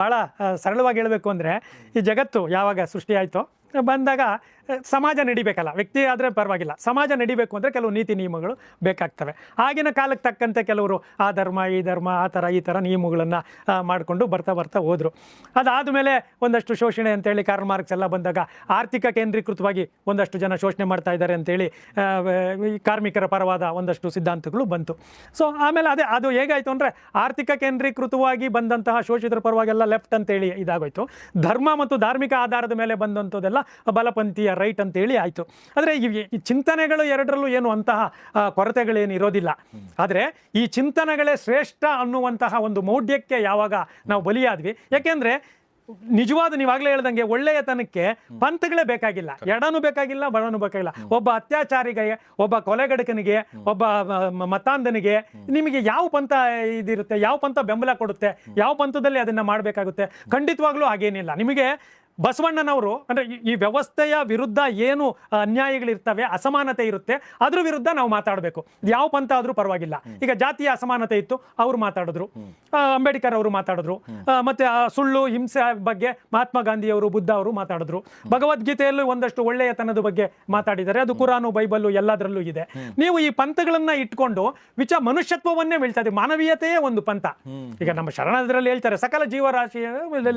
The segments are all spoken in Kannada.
ಭಾಳ ಸರಳವಾಗಿ ಹೇಳಬೇಕು ಅಂದರೆ, ಈ ಜಗತ್ತು ಯಾವಾಗ ಸೃಷ್ಟಿಯಾಯಿತೋ ಬಂದಾಗ ಸಮಾಜ ನಡಿಬೇಕಲ್ಲ, ವ್ಯಕ್ತಿ ಆದರೆ ಪರವಾಗಿಲ್ಲ, ಸಮಾಜ ನಡಿಬೇಕು ಅಂದರೆ ಕೆಲವು ನೀತಿ ನಿಯಮಗಳು ಬೇಕಾಗ್ತವೆ. ಆಗಿನ ಕಾಲಕ್ಕೆ ತಕ್ಕಂತೆ ಕೆಲವರು ಆ ಧರ್ಮ ಈ ಧರ್ಮ ಆ ಥರ ಈ ಥರ ನಿಯಮಗಳನ್ನು ಮಾಡಿಕೊಂಡು ಬರ್ತಾ ಹೋದರು. ಅದಾದಮೇಲೆ ಒಂದಷ್ಟು ಶೋಷಣೆ ಅಂತೇಳಿ ಕಾರ್ಲ್ ಮಾರ್ಕ್ಸ್ ಎಲ್ಲ ಬಂದಾಗ ಆರ್ಥಿಕ ಕೇಂದ್ರೀಕೃತವಾಗಿ ಒಂದಷ್ಟು ಜನ ಶೋಷಣೆ ಮಾಡ್ತಾ ಇದ್ದಾರೆ ಅಂತೇಳಿ ಕಾರ್ಮಿಕರ ಪರವಾದ ಒಂದಷ್ಟು ಸಿದ್ಧಾಂತಗಳು ಬಂತು. ಸೊ ಆಮೇಲೆ ಅದು ಹೇಗಾಯಿತು ಅಂದರೆ, ಆರ್ಥಿಕ ಕೇಂದ್ರೀಕೃತವಾಗಿ ಬಂದಂತಹ ಶೋಷಿತರ ಪರವಾಗೆಲ್ಲ ಲೆಫ್ಟ್ ಅಂತೇಳಿ ಇದಾಗೋಯ್ತು. ಧರ್ಮ ಮತ್ತು ಧಾರ್ಮಿಕ ಆಧಾರದ ಮೇಲೆ ಬಂದಂಥದ್ದೆಲ್ಲ ಬಲಪಂಥೀಯ ರೈಟ್ ಅಂತೇಳಿ ಆಯಿತು. ಆದರೆ ಈ ಚಿಂತನೆಗಳು ಎರಡರಲ್ಲೂ ಏನು ಅಂತಹ ಕೊರತೆಗಳೇನು ಇರೋದಿಲ್ಲ. ಆದರೆ ಈ ಚಿಂತನೆಗಳೇ ಶ್ರೇಷ್ಠ ಅನ್ನುವಂತಹ ಒಂದು ಮೌಢ್ಯಕ್ಕೆ ಯಾವಾಗ ನಾವು ಬಲಿಯಾದ್ವಿ, ಯಾಕೆಂದರೆ ನಿಜವಾದ ನೀವಾಗಲೇ ಹೇಳ್ದಂಗೆ ಒಳ್ಳೆಯತನಕ್ಕೆ ಪಂಥಗಳೇ ಬೇಕಾಗಿಲ್ಲ, ಎಡನೂ ಬೇಕಾಗಿಲ್ಲ ಬಡನೂ ಬೇಕಾಗಿಲ್ಲ. ಒಬ್ಬ ಅತ್ಯಾಚಾರಿಗೆ, ಒಬ್ಬ ಕೊಲೆಗಡಕನಿಗೆ, ಒಬ್ಬ ಮತಾಂಧನಿಗೆ ನಿಮಗೆ ಯಾವ ಪಂಥ ಇದಿರುತ್ತೆ, ಯಾವ ಪಂಥ ಬೆಂಬಲ ಕೊಡುತ್ತೆ, ಯಾವ ಪಂಥದಲ್ಲಿ ಅದನ್ನು ಮಾಡಬೇಕಾಗುತ್ತೆ? ಖಂಡಿತವಾಗ್ಲೂ ಹಾಗೇನಿಲ್ಲ. ನಿಮಗೆ ಬಸವಣ್ಣನವರು ಅಂದರೆ ಈ ವ್ಯವಸ್ಥೆಯ ವಿರುದ್ಧ ಏನು ಅನ್ಯಾಯಗಳಿರ್ತವೆ, ಅಸಮಾನತೆ ಇರುತ್ತೆ, ಅದ್ರ ವಿರುದ್ಧ ನಾವು ಮಾತಾಡಬೇಕು. ಯಾವ ಪಂಥ ಆದರೂ ಪರವಾಗಿಲ್ಲ. ಈಗ ಜಾತಿಯ ಅಸಮಾನತೆ ಇತ್ತು, ಅವರು ಮಾತಾಡಿದ್ರು, ಅಂಬೇಡ್ಕರ್ ಅವರು ಮಾತಾಡಿದ್ರು, ಮತ್ತು ಸುಳ್ಳು ಹಿಂಸೆ ಬಗ್ಗೆ ಮಹಾತ್ಮ ಗಾಂಧಿಯವರು, ಬುದ್ಧ ಅವರು ಮಾತಾಡಿದ್ರು. ಭಗವದ್ಗೀತೆಯಲ್ಲೂ ಒಂದಷ್ಟು ಒಳ್ಳೆಯತನದ ಬಗ್ಗೆ ಮಾತಾಡಿದ್ದಾರೆ, ಅದು ಕುರಾನು ಬೈಬಲ್ಲು ಎಲ್ಲದರಲ್ಲೂ ಇದೆ. ನೀವು ಈ ಪಂಥಗಳನ್ನ ಇಟ್ಕೊಂಡು ಮನುಷ್ಯತ್ವವನ್ನೇ ಬೀಳ್ತಾ ಇದೆ. ಮಾನವೀಯತೆಯೇ ಒಂದು ಪಂಥ. ಈಗ ನಮ್ಮ ಶರಣದಲ್ಲಿ ಹೇಳ್ತಾರೆ ಸಕಲ ಜೀವರಾಶಿಯ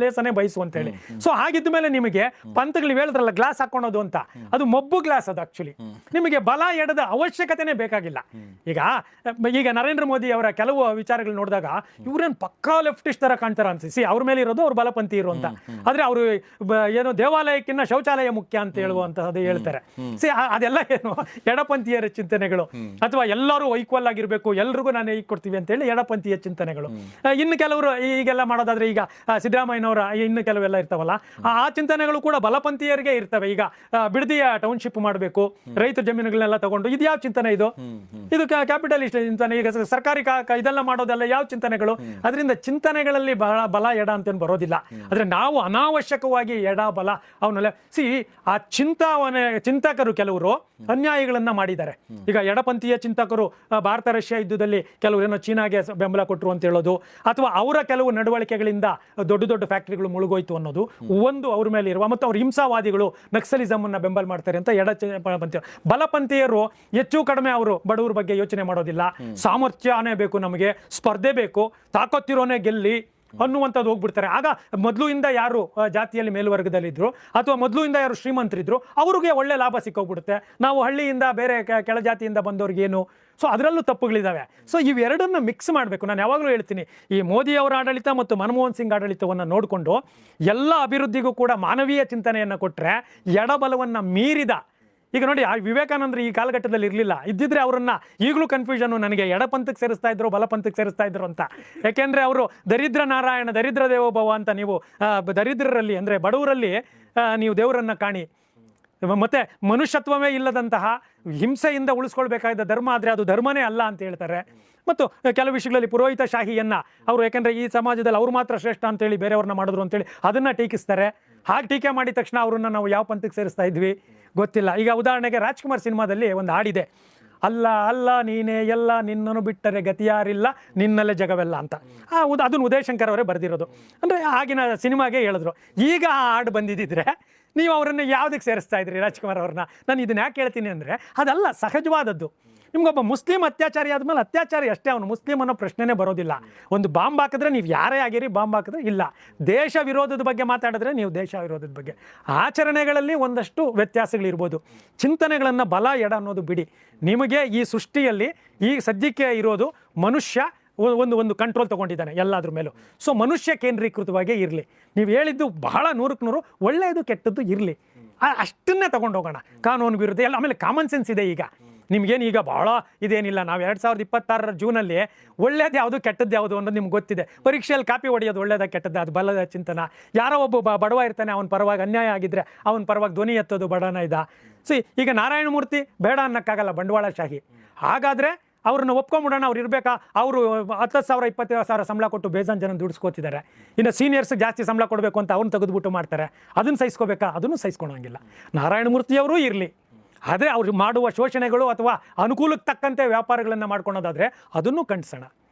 ಲೇಸನೆ ಬಯಸು ಅಂತೇಳಿ. ಸೊ ಹಾಗಿದ್ದ ಮೇಲೆ ನಿಮಗೆ ಪಂಥಗಳು ಹೇಳಿದ್ರಲ್ಲ ಗ್ಲಾಸ್ ಹಾಕೊಳ್ಳೋದು ಅಂತ, ಅದು ಮೊಬ್ಬು ಗ್ಲಾಸ್. ಅದು ಆಕ್ಚುಲಿ ನಿಮಗೆ ಬಲ ಎಡದ ಅವಶ್ಯಕತೆನೇ ಬೇಕಾಗಿಲ್ಲ. ಈಗ ನರೇಂದ್ರ ಮೋದಿ ಅವರ ಕೆಲವು ವಿಚಾರಗಳು ನೋಡಿದಾಗ ಇವ್ರೇನು ಪಕ್ಕಾ ಲೆಫ್ಟಿಸ್ಟ್ ತರ ಕಾಣ್ತಾರ ಅನ್ಸಿ. ಅವ್ರ ಮೇಲೆ ಇರೋದು ಅವ್ರು ಬಲಪಂಥಿ ಇರುವಂತ, ಆದ್ರೆ ಅವರು ಏನೋ ದೇವಾಲಯಕ್ಕಿಂತ ಶೌಚಾಲಯ ಮುಖ್ಯ ಅಂತ ಹೇಳುವಂತಹದ್ದು ಹೇಳ್ತಾರೆ. ಅದೆಲ್ಲ ಏನು ಎಡಪಂಥೀಯರ ಚಿಂತನೆಗಳು, ಅಥವಾ ಎಲ್ಲರೂ ಈಕ್ವಲ್ ಆಗಿರ್ಬೇಕು, ಎಲ್ರಿಗೂ ನಾನು ಈಗ ಕೊಡ್ತೀವಿ ಅಂತ ಹೇಳಿ ಎಡಪಂಥೀಯ ಚಿಂತನೆಗಳು. ಇನ್ನು ಕೆಲವರು ಈಗೆಲ್ಲ ಮಾಡೋದಾದ್ರೆ, ಈಗ ಸಿದ್ದರಾಮಯ್ಯನವರ ಇನ್ನು ಕೆಲವೆಲ್ಲ ಇರ್ತಾವಲ್ಲ, ಆ ಚಿಂತನೆಗಳು ಕೂಡ ಬಲಪಂಥೀಯರಿಗೆ ಇರ್ತವೆ. ಈಗ ಬಿಡದಿಯ ಟೌನ್ಶಿಪ್ ಮಾಡಬೇಕು, ರೈತ ಜಮೀನುಗಳನ್ನೆಲ್ಲ ತಗೊಂಡು, ಇದು ಯಾವ ಚಿಂತನೆ? ಇದು ಕ್ಯಾಪಿಟಲಿಸ್ಟ್ ಚಿಂತನೆ. ಈಗ ಸರ್ಕಾರಿ ಇದೆಲ್ಲ ಮಾಡೋದೆಲ್ಲ ಯಾವ ಚಿಂತನೆಗಳು? ಅದರಿಂದ ಚಿಂತನೆಗಳಲ್ಲಿ ಬಲ ಎಡ ಅಂತ ಬರೋದಿಲ್ಲ. ಆದ್ರೆ ನಾವು ಅನಾವಶ್ಯಕವಾಗಿ ಎಡ ಬಲ ಅವನ್ನೆಲ್ಲ ಆ ಚಿಂತಕರು ಕೆಲವರು ಅನ್ಯಾಯಗಳನ್ನ ಮಾಡಿದ್ದಾರೆ. ಈಗ ಎಡಪಂಥೀಯ ಚಿಂತಕರು ಭಾರತ ರಷ್ಯಾ ಯುದ್ಧದಲ್ಲಿ ಕೆಲವರು ಏನೋ ಚೀನಾಗೆ ಬೆಂಬಲ ಕೊಟ್ಟರು ಅಂತ ಹೇಳೋದು, ಅಥವಾ ಅವರ ಕೆಲವು ನಡವಳಿಕೆಗಳಿಂದ ದೊಡ್ಡ ದೊಡ್ಡ ಫ್ಯಾಕ್ಟರಿಗಳು ಮುಳುಗೋಯ್ತು ಅನ್ನೋದು ಒಂದು ಅವ್ರ ಮೇಲೆ ಇರುವ, ಮತ್ತು ಅವ್ರ ಹಿಂಸಾವಾದಿಗಳು ನಕ್ಸಲಿಸಮ್ ಅನ್ನ ಬೆಂಬಲ ಮಾಡ್ತಾರೆ ಅಂತ ಎಡಪಂಥೀಯ. ಬಲಪಂಥೀಯರು ಹೆಚ್ಚು ಕಡಿಮೆ ಅವರು ಬಡವರ ಬಗ್ಗೆ ಯೋಚನೆ ಮಾಡೋದಿಲ್ಲ. ಸಾಮರ್ಥ್ಯನೇ ಬೇಕು, ನಮಗೆ ಸ್ಪರ್ಧೆ ಬೇಕು, ತಾಕತ್ತಿರೋನೇ ಗೆಲ್ಲಿ ಅನ್ನುವಂಥದ್ದು ಹೋಗ್ಬಿಡ್ತಾರೆ. ಆಗ ಮೊದಲಿಂದ ಯಾರು ಜಾತಿಯಲ್ಲಿ ಮೇಲ್ವರ್ಗದಲ್ಲಿದ್ರು, ಅಥವಾ ಮೊದಲಿಂದ ಯಾರು ಶ್ರೀಮಂತರಿದ್ರು, ಅವ್ರಿಗೆ ಒಳ್ಳೆ ಲಾಭ ಸಿಕ್ಕೋಗ್ಬಿಡುತ್ತೆ. ನಾವು ಹಳ್ಳಿಯಿಂದ ಬೇರೆ ಕೆಳಜಾತಿಯಿಂದ ಬಂದವ್ರಿಗೆ ಏನು? ಸೊ ಅದರಲ್ಲೂ ತಪ್ಪುಗಳಿದ್ದಾವೆ. ಸೊ ಇವೆರಡನ್ನು ಮಿಕ್ಸ್ ಮಾಡಬೇಕು. ನಾನು ಯಾವಾಗಲೂ ಹೇಳ್ತೀನಿ, ಈ ಮೋದಿ ಅವರ ಆಡಳಿತ ಮತ್ತು ಮನಮೋಹನ್ ಸಿಂಗ್ ಆಡಳಿತವನ್ನು ನೋಡಿಕೊಂಡು ಎಲ್ಲ ಅಭಿವೃದ್ಧಿಗೂ ಕೂಡ ಮಾನವೀಯ ಚಿಂತನೆಯನ್ನು ಕೊಟ್ಟರೆ, ಎಡಬಲವನ್ನು ಮೀರಿದ, ಈಗ ನೋಡಿ ವಿವೇಕಾನಂದರು ಈ ಕಾಲಘಟ್ಟದಲ್ಲಿ ಇರಲಿಲ್ಲ, ಇದ್ದಿದ್ರೆ ಅವರನ್ನ ಈಗಲೂ ಕನ್ಫ್ಯೂಷನ್, ನನಗೆ ಎಡಪಂಥಕ್ಕೆ ಸೇರಿಸ್ತಾ ಇದ್ರು ಬಲಪಂಥಕ್ಕೆ ಸೇರಿಸ್ತಾ ಇದ್ರು ಅಂತ. ಯಾಕೆಂದರೆ ಅವರು ದರಿದ್ರ ನಾರಾಯಣ ದರಿದ್ರ ದೇವೋಭವ ಅಂತ, ನೀವು ದರಿದ್ರರಲ್ಲಿ ಅಂದರೆ ಬಡವರಲ್ಲಿ ನೀವು ದೇವರನ್ನ ಕಾಣಿ, ಮತ್ತೆ ಮನುಷ್ಯತ್ವವೇ ಇಲ್ಲದಂತಹ ಹಿಂಸೆಯಿಂದ ಉಳಿಸ್ಕೊಳ್ಬೇಕಾದ ಧರ್ಮ ಆದರೆ ಅದು ಧರ್ಮನೇ ಅಲ್ಲ ಅಂತ ಹೇಳ್ತಾರೆ. ಮತ್ತು ಕೆಲವು ವಿಷಯಗಳಲ್ಲಿ ಪುರೋಹಿತ ಶಾಹಿಯನ್ನು ಅವರು, ಯಾಕೆಂದರೆ ಈ ಸಮಾಜದಲ್ಲಿ ಅವ್ರು ಮಾತ್ರ ಶ್ರೇಷ್ಠ ಅಂತೇಳಿ ಬೇರೆಯವ್ರನ್ನ ಮಾಡಿದ್ರು ಅಂತೇಳಿ ಅದನ್ನು ಟೀಕಿಸ್ತಾರೆ. ಹಾಗೆ ಟೀಕೆ ಮಾಡಿದ ತಕ್ಷಣ ಅವ್ರನ್ನ ನಾವು ಯಾವ ಪಂಥಕ್ಕೆ ಸೇರಿಸ್ತಾ ಇದ್ವಿ ಗೊತ್ತಿಲ್ಲ. ಈಗ ಉದಾಹರಣೆಗೆ ರಾಜ್ಕುಮಾರ್ ಸಿನಿಮಾದಲ್ಲಿ ಒಂದು ಹಾಡಿದೆ, ಅಲ್ಲ ಅಲ್ಲ ನೀನೇ ಎಲ್ಲ, ನಿನ್ನನ್ನು ಬಿಟ್ಟರೆ ಗತಿಯಾರಿಲ್ಲ, ನಿನ್ನಲ್ಲೇ ಜಗವೆಲ್ಲ ಅಂತ. ಅದನ್ನು ಉದಯಶಂಕರ್ ಅವರೇ ಬರೆದಿರೋದು. ಅಂದರೆ ಆಗಿನ ಸಿನಿಮಾಗೆ ಹೇಳಿದ್ರು. ಈಗ ಆ ಹಾಡು ಬಂದಿದ್ದಿದ್ರೆ ನೀವು ಅವರನ್ನು ಯಾವುದಕ್ಕೆ ಸೇರಿಸ್ತಾ ಇದ್ರಿ ರಾಜ್ಕುಮಾರ್ ಅವ್ರನ್ನ? ನಾನು ಇದನ್ನ ಯಾಕೆ ಹೇಳ್ತೀನಿ ಅಂದರೆ, ಅದಲ್ಲ ಸಹಜವಾದದ್ದು. ನಿಮ್ಗೊಬ್ಬ ಮುಸ್ಲಿಂ ಅತ್ಯಾಚಾರಿ ಆದಮೇಲೆ ಅತ್ಯಾಚಾರಿ ಅಷ್ಟೇ, ಅವನು ಮುಸ್ಲಿಂ ಅನ್ನೋ ಪ್ರಶ್ನೆನೇ ಬರೋದಿಲ್ಲ. ಒಂದು ಬಾಂಬ್ ಹಾಕಿದ್ರೆ ನೀವು ಯಾರೇ ಆಗಿರಿ, ಬಾಂಬ್ ಹಾಕಿದ್ರೆ ಇಲ್ಲ. ದೇಶ ವಿರೋಧದ ಬಗ್ಗೆ ಮಾತಾಡಿದ್ರೆ ನೀವು ದೇಶ ವಿರೋಧದ ಬಗ್ಗೆ. ಆಚರಣೆಗಳಲ್ಲಿ ಒಂದಷ್ಟು ವ್ಯತ್ಯಾಸಗಳಿರ್ಬೋದು, ಚಿಂತನೆಗಳನ್ನು ಬಲ ಎಡ ಅನ್ನೋದು ಬಿಡಿ. ನಿಮಗೆ ಈ ಸೃಷ್ಟಿಯಲ್ಲಿ ಈ ಸದ್ಯಕ್ಕೆ ಇರೋದು ಮನುಷ್ಯ ಒಂದು ಕಂಟ್ರೋಲ್ ತೊಗೊಂಡಿದ್ದಾನೆ ಎಲ್ಲಾದ್ರ ಮೇಲೂ. ಸೊ ಮನುಷ್ಯ ಕೇಂದ್ರೀಕೃತವಾಗೇ ಇರಲಿ. ನೀವು ಹೇಳಿದ್ದು ಬಹಳ 100ಕ್ಕೆ 100 ಒಳ್ಳೆಯದು ಕೆಟ್ಟದ್ದು ಇರಲಿ, ಅಷ್ಟನ್ನೇ ತಗೊಂಡು ಹೋಗೋಣ. ಕಾನೂನು ವಿರುದ್ಧ ಎಲ್ಲ. ಆಮೇಲೆ ಕಾಮನ್ ಸೆನ್ಸ್ ಇದೆ. ಈಗ ನಿಮ್ಗೇನು ಈಗ ಭಾಳ ಇದೇನಿಲ್ಲ, ನಾವು 2026 ಜೂನಲ್ಲಿ ಒಳ್ಳೇದು ಯಾವುದು ಕೆಟ್ಟದ್ದು ಯಾವುದು ಅನ್ನೋದು ನಿಮ್ಗೆ ಗೊತ್ತಿದೆ. ಪರೀಕ್ಷೆಯಲ್ಲಿ ಕಾಪಿ ಹೊಡೆಯೋದು ಒಳ್ಳೇದ ಕೆಟ್ಟದ್ದು, ಅದು ಬಲದ ಚಿಂತನ. ಯಾರೋ ಒಬ್ಬ ಬಡವ ಇರ್ತಾನೆ, ಅವನ ಪರವಾಗಿ ಅನ್ಯಾಯ ಆಗಿದ್ದರೆ ಅವನ ಪರವಾಗಿ ಧ್ವನಿ ಎತ್ತೋದು ಬಡವನ ಇದ. ಈಗ ನಾರಾಯಣಮೂರ್ತಿ ಬೇಡ ಅನ್ನೋಕ್ಕಾಗಲ್ಲ, ಬಂಡವಾಳಶಾಹಿ. ಹಾಗಾದರೆ ಅವ್ರನ್ನ ಒಪ್ಕೊಂಬಿಡೋಣ, ಅವ್ರು ಇರಬೇಕಾ? ಅವರು 10,000 20,000 ಸಂಬಳ ಕೊಟ್ಟು ಬೇಜಾನ್ ಜನ ದುಡಿಸ್ಕೋತಿದ್ದಾರೆ. ಇನ್ನು ಸೀನಿಯರ್ಸ್ಗೆ ಜಾಸ್ತಿ ಸಂಬಳ ಕೊಡಬೇಕು ಅಂತ ಅವ್ರನ್ನ ತೆಗೆದುಬಿಟ್ಟು ಮಾಡ್ತಾರೆ. ಅದನ್ನು ಸಹಿಸ್ಕೋಬೇಕಾ? ಅದನ್ನು ಸಹಿಸ್ಕೊಳಂಗಿಲ್ಲ. ನಾರಾಯಣಮೂರ್ತಿಯವರೂ ಇರಲಿ, ಆದರೆ ಅವ್ರು ಮಾಡುವ ಶೋಷಣೆಗಳು ಅಥವಾ ಅನುಕೂಲಕ್ಕೆ ತಕ್ಕಂತೆ ವ್ಯಾಪಾರಗಳನ್ನು ಮಾಡ್ಕೊಳೋದಾದರೆ ಅದನ್ನು ಖಂಡಿಸೋಣ.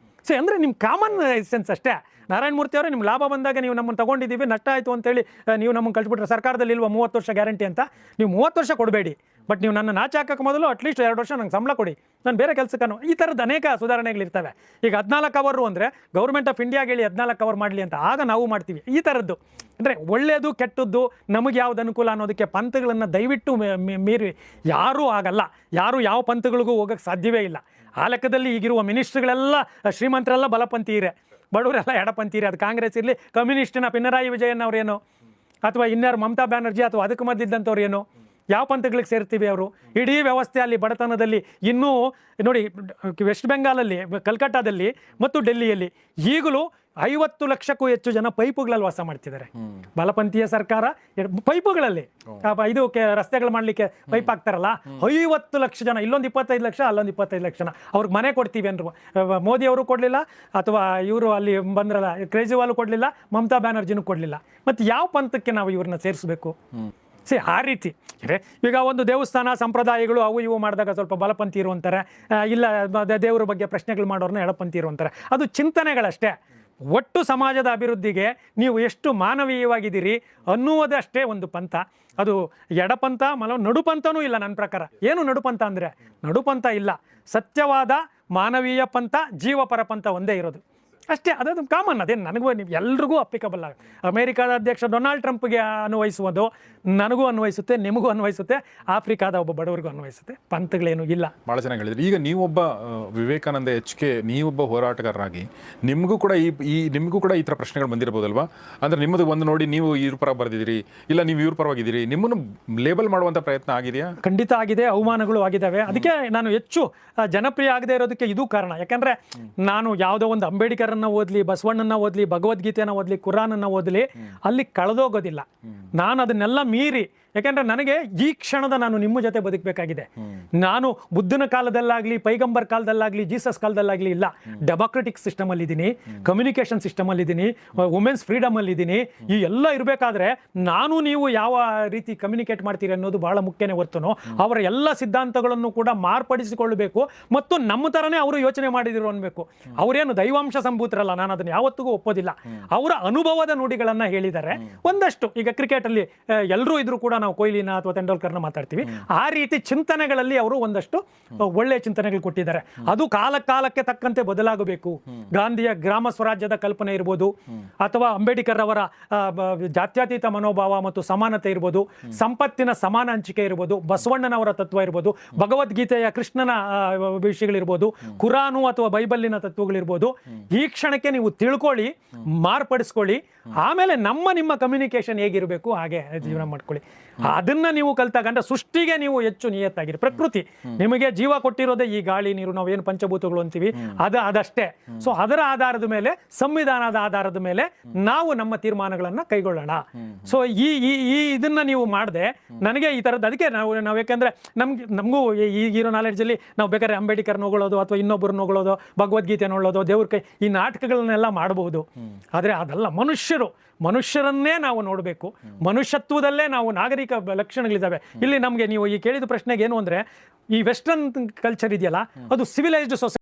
ಸೊ ಅಂದರೆ ನಿಮ್ಮ ಕಾಮನ್ ಸೆನ್ಸ್ ಅಷ್ಟೇ. ನಾರಾಯಣ ಮೂರ್ತಿ ಅವರೇ, ನಿಮ್ಮ ಲಾಭ ಬಂದಾಗ ನೀವು ನಮ್ಮನ್ನು ತಗೊಂಡಿದ್ದೀವಿ, ನಷ್ಟ ಆಯಿತು ಅಂತೇಳಿ ನೀವು ನಮ್ಮನ್ನು ಕಳಿಸ್ಬಿಟ್ರೆ ಸರ್ಕಾರದಲ್ಲಿ ಇಲ್ವಾ 30 ವರ್ಷ ಗ್ಯಾರಂಟಿ ಅಂತ? ನೀವು 30 ವರ್ಷ ಕೊಡಬೇಡಿ, ಬಟ್ ನೀವು ನನ್ನ ನಾಚ ಹಾಕೋಕ್ಕೆ ಮೊದಲು ಅಟ್ಲೀಸ್ಟ್ 2 ವರ್ಷ ನಂಗೆ ಸಂಬಳ ಕೊಡಿ, ನಾನು ಬೇರೆ ಕೆಲಸಕ್ಕೂ. ಈ ಥರದ್ದು ಅನೇಕ ಸುಧಾರಣೆಗಳಿರ್ತವೆ. ಈಗ 14 ಅವರು ಅಂದರೆ ಗೌರ್ಮೆಂಟ್ ಆಫ್ ಇಂಡಿಯಾಗೆ ಹೇಳಿ 14 ಅವರ್ ಮಾಡಲಿ ಅಂತ, ಆಗ ನಾವು ಮಾಡ್ತೀವಿ. ಈ ಥರದ್ದು ಅಂದರೆ ಒಳ್ಳೆಯದು ಕೆಟ್ಟದ್ದು ನಮಗೆ ಯಾವ್ದು ಅನುಕೂಲ ಅನ್ನೋದಕ್ಕೆ ಪಂಥಗಳನ್ನು ದಯವಿಟ್ಟು ಮೀರಿ ಯಾರೂ ಆಗಲ್ಲ. ಯಾರು ಯಾವ ಪಂಥಗಳಿಗೂ ಹೋಗೋಕ್ಕೆ ಸಾಧ್ಯವೇ ಇಲ್ಲ. ಆ ಲೆಕ್ಕದಲ್ಲಿ ಈಗಿರುವ ಮಿನಿಸ್ಟ್ರುಗಳೆಲ್ಲ ಶ್ರೀಮಂತರೆಲ್ಲ ಬಲಪಂಥೀಯರೇ, ಬಡವರೆಲ್ಲ ಎಡಪಂಥೀಯರೇ. ಅದು ಕಾಂಗ್ರೆಸ್ ಇರಲಿ, ಕಮ್ಯುನಿಸ್ಟಿನ ಪಿನರಾಯಿ ವಿಜಯನ್ ಅವ್ರೇನು, ಅಥವಾ ಇನ್ಯಾರು ಮಮತಾ ಬ್ಯಾನರ್ಜಿ ಅಥವಾ ಅದಕ್ಕೆ ಮದ್ದಿದ್ದಂಥವ್ರು ಏನು, ಯಾವ ಪಂಥಗಳಿಗೆ ಸೇರ್ತೀವಿ ಅವರು? ಇಡೀ ವ್ಯವಸ್ಥೆ ಅಲ್ಲಿ ಬಡತನದಲ್ಲಿ ಇನ್ನೂ ನೋಡಿ, ವೆಸ್ಟ್ ಬೆಂಗಾಲಲ್ಲಿ, ಕಲ್ಕಟ್ಟಾದಲ್ಲಿ ಮತ್ತು ಡೆಲ್ಲಿಯಲ್ಲಿ ಈಗಲೂ 50 ಲಕ್ಷಕ್ಕೂ ಹೆಚ್ಚು ಜನ ಪೈಪುಗಳಲ್ಲಿ ವಾಸ ಮಾಡ್ತಿದ್ದಾರೆ. ಬಲಪಂಥೀಯ ಸರ್ಕಾರ ಪೈಪುಗಳಲ್ಲಿ ಇದು ರಸ್ತೆಗಳು ಮಾಡಲಿಕ್ಕೆ ಪೈಪ್ ಹಾಕ್ತಾರಲ್ಲ, 50 ಲಕ್ಷ ಜನ, ಇಲ್ಲೊಂದು 25 ಲಕ್ಷ, ಅಲ್ಲೊಂದು 25 ಲಕ್ಷ ಜನ. ಅವ್ರಿಗೆ ಮನೆ ಕೊಡ್ತೀವಿ ಅಂದ್ರು, ಮೋದಿ ಅವರು ಕೊಡಲಿಲ್ಲ, ಅಥವಾ ಇವರು ಅಲ್ಲಿ ಬಂದ್ರಲ್ಲ ಕೇಜ್ರಿವಾಲ್ ಕೊಡಲಿಲ್ಲ, ಮಮತಾ ಬ್ಯಾನರ್ಜಿನೂ ಕೊಡಲಿಲ್ಲ. ಮತ್ತು ಯಾವ ಪಂಥಕ್ಕೆ ನಾವು ಇವ್ರನ್ನ ಸೇರಿಸಬೇಕು? ಆ ರೀತಿ ಈಗ ಒಂದು ದೇವಸ್ಥಾನ ಸಂಪ್ರದಾಯಗಳು ಅವು ಇವು ಮಾಡಿದಾಗ ಸ್ವಲ್ಪ ಬಲಪಂಥೀಯರು ಅಂತಾರೆ, ಇಲ್ಲ ದೇವರ ಬಗ್ಗೆ ಪ್ರಶ್ನೆಗಳು ಮಾಡೋರನ್ನ ಎಡಪಂಥೀಯರು ಅಂತಾರೆ. ಅದು ಚಿಂತನೆಗಳಷ್ಟೇ. ಒಟ್ಟು ಸಮಾಜದ ಅಭಿವೃದ್ಧಿಗೆ ನೀವು ಎಷ್ಟು ಮಾನವೀಯವಾಗಿದ್ದೀರಿ ಅನ್ನುವುದಷ್ಟೇ ಒಂದು ಪಂಥ. ಅದು ಎಡಪಂಥ ನಡುಪಂಥನೂ ಇಲ್ಲ ನನ್ನ ಪ್ರಕಾರ. ಏನು ನಡುಪಂಥ ಅಂದರೆ? ನಡುಪಂಥ ಇಲ್ಲ, ಸತ್ಯವಾದ ಮಾನವೀಯ ಪಂಥ, ಜೀವಪರ ಪಂಥ ಒಂದೇ ಇರೋದು ಅಷ್ಟೇ. ಅದೊಂದು ಕಾಮನ್, ಅದೇನು ನನಗೂ ನೀವು ಎಲ್ರಿಗೂ ಅಪ್ಲಿಕಬಲ್ ಆಗುತ್ತೆ. ಅಮೇರಿಕಾದ ಅಧ್ಯಕ್ಷ ಡೊನಾಲ್ಡ್ ಟ್ರಂಪ್ಗೆ ಅನ್ವಯಿಸುವುದು ನನಗೂ ಅನ್ವಯಿಸುತ್ತೆ, ನಿಮಗೂ ಅನ್ವಯಿಸುತ್ತೆ, ಆಫ್ರಿಕಾದ ಒಬ್ಬ ಬಡವರಿಗೂ ಅನ್ವಯಿಸುತ್ತೆ. ಪಂಥಗಳೇನು ಇಲ್ಲ. ಭಾಳ ಚೆನ್ನಾಗಿ ಹೇಳಿದ್ರಿ. ಈಗ ನೀವೊಬ್ಬ ವಿವೇಕಾನಂದ HK, ನೀವೊಬ್ಬ ಹೋರಾಟಗಾರರಾಗಿ ನಿಮಗೂ ಕೂಡ ಈ ಥರ ಪ್ರಶ್ನೆಗಳು ಬಂದಿರ್ಬೋದಲ್ವಾ? ಅಂದರೆ ನಿಮ್ಮದು ಒಂದು ನೋಡಿ ನೀವು ಇವ್ರ ಪರ ಬರೆದಿದ್ದೀರಿ, ಇಲ್ಲ ನೀವು ಇವ್ರ ಪರವಾಗಿದ್ದೀರಿ, ನಿಮ್ಮನ್ನು ಲೇಬಲ್ ಮಾಡುವಂಥ ಪ್ರಯತ್ನ ಆಗಿದೆಯಾ? ಖಂಡಿತ ಆಗಿದೆ, ಅವಮಾನಗಳು ಆಗಿದ್ದಾವೆ. ಅದಕ್ಕೆ ನಾನು ಹೆಚ್ಚು ಜನಪ್ರಿಯ ಆಗದೆ ಇರೋದಕ್ಕೆ ಇದು ಕಾರಣ. ಯಾಕಂದರೆ ನಾನು ಯಾವುದೋ ಒಂದು ಅಂಬೇಡ್ಕರನ್ನ ಓದಲಿ, ಬಸವಣ್ಣನ ಓದಲಿ, ಭಗವದ್ಗೀತೆನ ಓದಲಿ, ಕುರಾನನ್ನು ಓದಲಿ, ಅಲ್ಲಿ ಕಳೆದೋಗೋದಿಲ್ಲ. ನಾನು ಅದನ್ನೆಲ್ಲ ಮೀರಿ, ಯಾಕೆಂದರೆ ನನಗೆ ಈ ಕ್ಷಣದ ನಾನು ನಿಮ್ಮ ಜೊತೆ ಬದುಕಬೇಕಾಗಿದೆ. ನಾನು ಬುದ್ಧನ ಕಾಲದಲ್ಲಾಗಲಿ, ಪೈಗಂಬರ್ ಕಾಲದಲ್ಲಾಗಲಿ, ಜೀಸಸ್ ಕಾಲದಲ್ಲಾಗಲಿ ಇಲ್ಲ. ಡೆಮೋಕ್ರೆಟಿಕ್ ಸಿಸ್ಟಮಲ್ಲಿ ಇದ್ದೀನಿ, ಕಮ್ಯುನಿಕೇಷನ್ ಸಿಸ್ಟಮಲ್ಲಿ ಇದ್ದೀನಿ, ವುಮೆನ್ಸ್ ಫ್ರೀಡಮಲ್ಲಿ ಇದ್ದೀನಿ. ಈ ಎಲ್ಲ ಇರಬೇಕಾದ್ರೆ ನಾನು ನೀವು ಯಾವ ರೀತಿ ಕಮ್ಯುನಿಕೇಟ್ ಮಾಡ್ತೀರಿ ಅನ್ನೋದು ಬಹಳ ಮುಖ್ಯನೇ ಹೊರತುನು ಅವರ ಎಲ್ಲ ಸಿದ್ಧಾಂತಗಳನ್ನು ಕೂಡ ಮಾರ್ಪಡಿಸಿಕೊಳ್ಳಬೇಕು. ಮತ್ತು ನಮ್ಮ ಥರನೇ ಅವರು ಯೋಚನೆ ಮಾಡಿದಿರು ಅನ್ಬೇಕು. ಅವರೇನು ದೈವಾಂಶ ಸಂಭೂತರಲ್ಲ, ನಾನು ಅದನ್ನು ಯಾವತ್ತಿಗೂ ಒಪ್ಪೋದಿಲ್ಲ. ಅವರ ಅನುಭವದ ನುಡಿಗಳನ್ನು ಹೇಳಿದ್ದಾರೆ. ಒಂದಷ್ಟು ಈಗ ಕ್ರಿಕೆಟಲ್ಲಿ ಎಲ್ಲರೂ ಇದ್ರು ಕೂಡ ನಾವು ಕೊಹ್ಲಿನ ಅಥವಾ ತೆಂಡೂಲ್ಕರ್ನ ಮಾತಾಡ್ತೀವಿ. ಆ ರೀತಿ ಚಿಂತನೆಗಳಲ್ಲಿ ಅವರು ಒಂದಷ್ಟು ಒಳ್ಳೆಯ ಚಿಂತನೆಗಳು ಕೊಟ್ಟಿದ್ದಾರೆ. ಅದು ಕಾಲಕ್ಕೆ ತಕ್ಕಂತೆ ಬದಲಾಗಬೇಕು. ಗಾಂಧಿಯ ಗ್ರಾಮ ಸ್ವರಾಜ್ಯದ ಕಲ್ಪನೆ ಇರ್ಬೋದು, ಅಥವಾ ಅಂಬೇಡ್ಕರ್ ಅವರ ಜಾತ್ಯತೀತ ಮನೋಭಾವ ಮತ್ತು ಸಮಾನತೆ ಇರ್ಬೋದು, ಸಂಪತ್ತಿನ ಸಮಾನ ಹಂಚಿಕೆ ಇರ್ಬೋದು, ಬಸವಣ್ಣನವರ ತತ್ವ ಇರ್ಬೋದು, ಭಗವದ್ಗೀತೆಯ ಕೃಷ್ಣನ ವಿಷಯಗಳಿರ್ಬೋದು, ಕುರಾನು ಅಥವಾ ಬೈಬಲಿನ ತತ್ವಗಳಿರ್ಬೋದು. ಈ ಕ್ಷಣಕ್ಕೆ ನೀವು ತಿಳ್ಕೊಳ್ಳಿ, ಮಾರ್ಪಡಿಸ್ಕೊಳ್ಳಿ. ಆಮೇಲೆ ನಿಮ್ಮ ಕಮ್ಯುನಿಕೇಶನ್ ಹೇಗಿರಬೇಕು ಹಾಗೆ ಜೀವನ ಮಾಡ್ಕೊಳ್ಳಿ. ಅದನ್ನ ನೀವು ಕಲ್ತಾಗ ಅಂದ್ರೆ ಸೃಷ್ಟಿಗೆ ನೀವು ಹೆಚ್ಚು ನಿಯತ್ತಾಗಿರಿ. ಪ್ರಕೃತಿ ನಿಮಗೆ ಜೀವ ಕೊಟ್ಟಿರೋದೇ ಈ ಗಾಳಿ, ನೀರು, ನಾವೇನು ಪಂಚಭೂತಗಳು ಅಂತೀವಿ, ಅದಷ್ಟೇ. ಸೊ ಅದರ ಆಧಾರದ ಮೇಲೆ, ಸಂವಿಧಾನದ ಆಧಾರದ ಮೇಲೆ ನಾವು ನಮ್ಮ ತೀರ್ಮಾನಗಳನ್ನ ಕೈಗೊಳ್ಳೋಣ. ಸೊ ಈ ಇದನ್ನ ನೀವು ಮಾಡದೆ ನನಗೆ ಈ ತರದ್ದು, ಅದಕ್ಕೆ ನಾವು ಯಾಕಂದ್ರೆ ನಮಗೂ ಈಗಿರೋ ನಾಲೆಡ್ಜಲ್ಲಿ ನಾವು ಬೇಕಾದ್ರೆ ಅಂಬೇಡ್ಕರ್ ನೋಗಳೋದು, ಅಥವಾ ಇನ್ನೊಬ್ಬರು ನೋಗಳೋದು, ಭಗವದ್ಗೀತೆ ನೋಡೋದು, ದೇವ್ರ ಕೈ, ಈ ನಾಟಕಗಳನ್ನೆಲ್ಲ ಮಾಡಬಹುದು. ಆದರೆ ಅದಲ್ಲ, ಮನುಷ್ಯರನ್ನೇ ನಾವು ನೋಡಬೇಕು. ಮನುಷ್ಯತ್ವದಲ್ಲೇ ನಾವು ನಾಗರಿಕ ಲಕ್ಷಣಗಳಿದ್ದಾವೆ. ಇಲ್ಲಿ ನಮಗೆ ನೀವು ಈ ಕೇಳಿದ ಪ್ರಶ್ನೆಗೆ ಏನು ಅಂದರೆ, ಈ ವೆಸ್ಟರ್ನ್ ಕಲ್ಚರ್ ಇದೆಯಲ್ಲ, ಅದು ಸಿವಿಲೈಸ್ಡ್ ಸೊಸೈಟಿ.